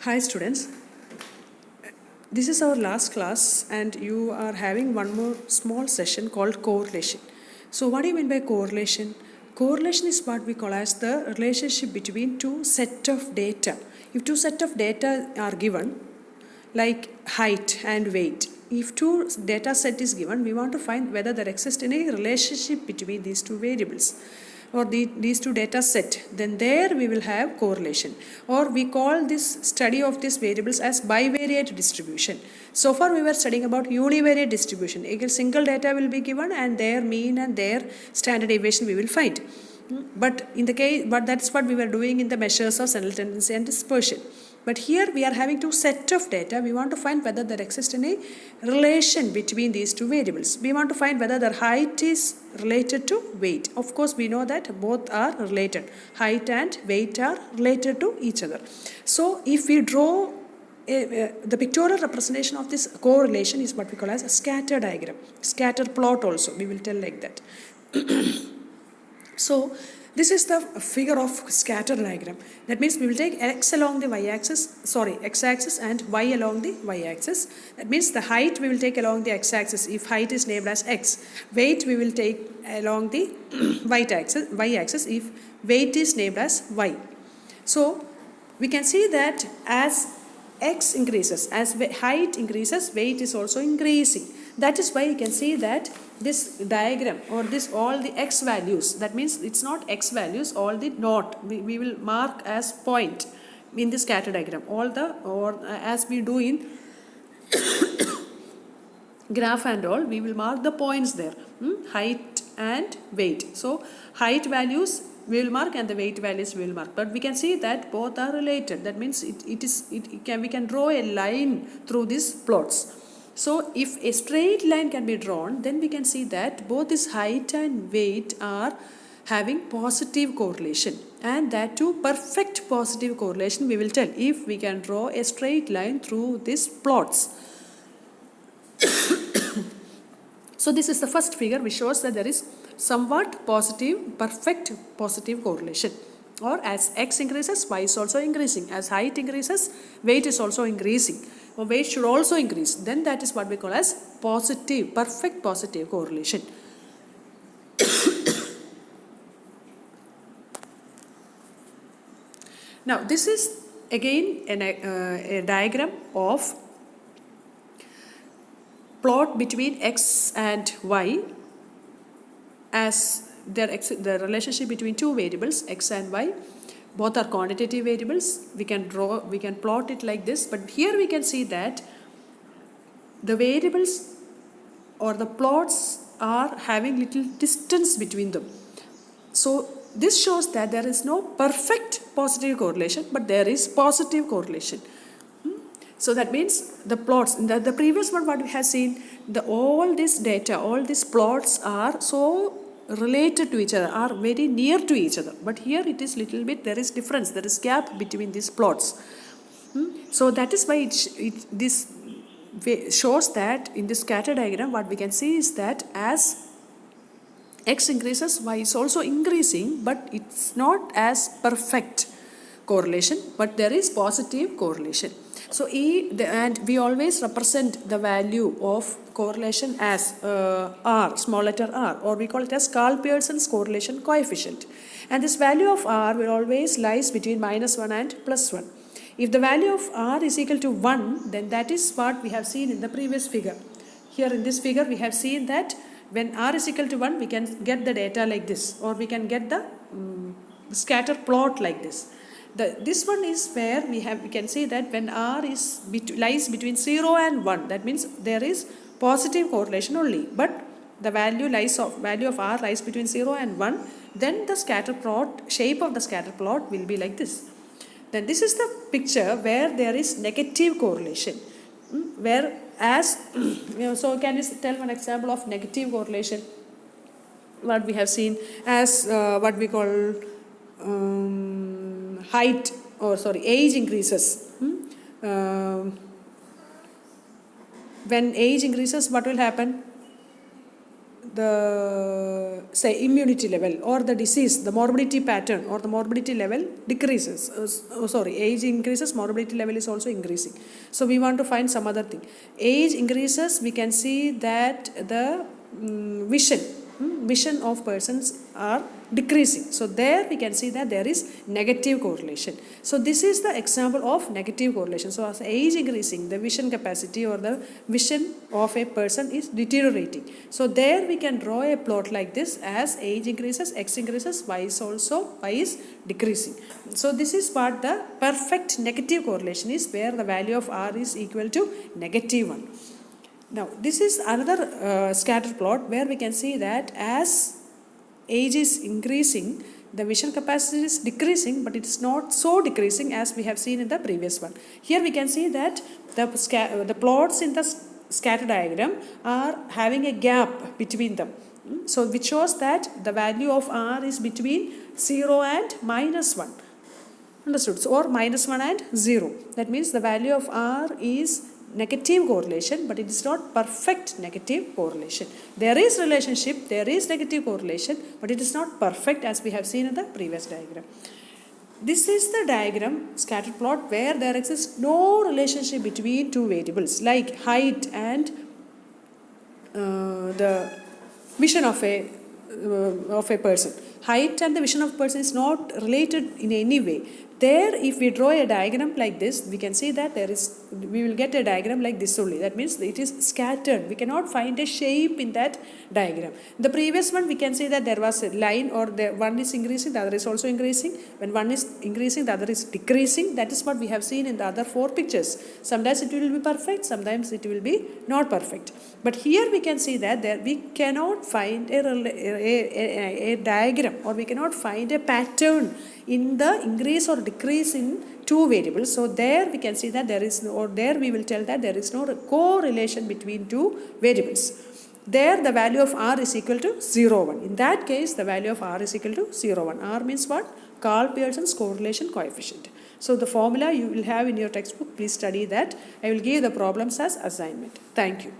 Hi students, this is our last class and you are having one more small session called correlation. So what do you mean by correlation? Correlation is what we call as the relationship between two set of data. If two set of data are given, like height and weight, if two data set is given, we want to find whether there exists any relationship between these two variables or these two data set, then there we will have correlation, or we call this study of these variables as bivariate distribution. So far we were studying about univariate distribution. A single data will be given and their mean and their standard deviation we will find. But that's what we were doing in the measures of central tendency and dispersion. But here we are having two set of data. We want to find whether there exists any relation between these two variables. We want to find whether their height is related to weight. Of course, we know that both are related. Height and weight are related to each other. So if we draw the pictorial representation of this correlation is what we call as a scatter diagram. Scatter plot also, we will tell like that. So this is the figure of scatter diagram. That means we will take x along the x-axis and y along the y-axis. That means the height we will take along the x-axis if height is named as x. Weight we will take along the y-axis if weight is named as y. So we can see that as x increases, as height increases, weight is also increasing. That is why you can see that this diagram or this all the x values, that means it's not x values, all the not we will mark as point in the scatter diagram, all the or as we do in graph and all, we will mark the points there, height and weight. So height values we will mark and the weight values we will mark, but we can see that both are related. That means we can draw a line through these plots. So if a straight line can be drawn, then we can see that both this height and weight are having positive correlation, and that too perfect positive correlation we will tell if we can draw a straight line through these plots. So this is the first figure which shows that there is somewhat positive, perfect positive correlation. Or as x increases, y is also increasing. As height increases, weight is also increasing. Or weight should also increase. Then that is what we call as positive, perfect positive correlation. Now this is again a diagram of plot between x and y, as the relationship between two variables x and y. Both are quantitative variables. We can plot it like this, but here we can see that the variables or the plots are having little distance between them. So this shows that there is no perfect positive correlation, but there is positive correlation. So that means the plots in the previous one what we have seen, all this data, all these plots are so related to each other, are very near to each other, but here it is little bit, there is difference, there is gap between these plots. So that is why this shows that in this scatter diagram what we can see is that as x increases, y is also increasing, but it's not as perfect correlation, but there is positive correlation. So and we always represent the value of correlation as r, small letter r, or we call it as Karl-Pearson's correlation coefficient. And this value of r will always lies between -1 and +1. If the value of r is equal to 1, then that is what we have seen in the previous figure. Here in this figure we have seen that when r is equal to 1, we can get the data like this, or we can get the scatter plot like this. This one is where we can see that when r lies between 0 and 1, that means there is positive correlation only, but the value of r lies between 0 and 1, then the scatter plot, shape of the scatter plot will be like this. Then this is the picture where there is negative correlation, where as so can you tell one example of negative correlation? What we have seen as what we call age increases. When age increases, what will happen? the say immunity level or the disease, the morbidity pattern or the morbidity level decreases. Age increases, morbidity level is also increasing. So we want to find some other thing. Age increases, we can see that the vision of persons are decreasing. So there we can see that there is negative correlation. So this is the example of negative correlation. So as age increasing, the vision capacity or the vision of a person is deteriorating. So there we can draw a plot like this. As age increases, x increases, y is decreasing. So this is what the perfect negative correlation is, where the value of r is equal to -1. Now this is another scatter plot where we can see that as age is increasing, the vision capacity is decreasing, but it is not so decreasing as we have seen in the previous one. Here we can see that the plots in the scatter diagram are having a gap between them. So which shows that the value of r is between 0 and -1. Understood? So, or -1 and 0. That means the value of r is negative correlation, but it is not perfect negative correlation. There is relationship, there is negative correlation, but it is not perfect as we have seen in the previous diagram. This is the diagram, scatter plot, where there exists no relationship between two variables like height and the vision of a person. Height and the vision of a person is not related in any way. There, if we draw a diagram like this, we can see that we will get a diagram like this only. That means it is scattered. We cannot find a shape in that diagram. The previous one, we can see that there was a line, or one is increasing, the other is also increasing. When one is increasing, the other is decreasing. That is what we have seen in the other 4 pictures. Sometimes it will be perfect, sometimes it will be not perfect. But here we can see that we cannot find a diagram, or we cannot find a pattern in the increase or decrease in two variables. So there we can see that there is no, or there we will tell that there is no correlation between two variables. There the value of r is equal to 0,1. In that case, the value of r is equal to 0,1. R means what? Karl Pearson's correlation coefficient. So the formula you will have in your textbook. Please study that. I will give the problems as assignment. Thank you.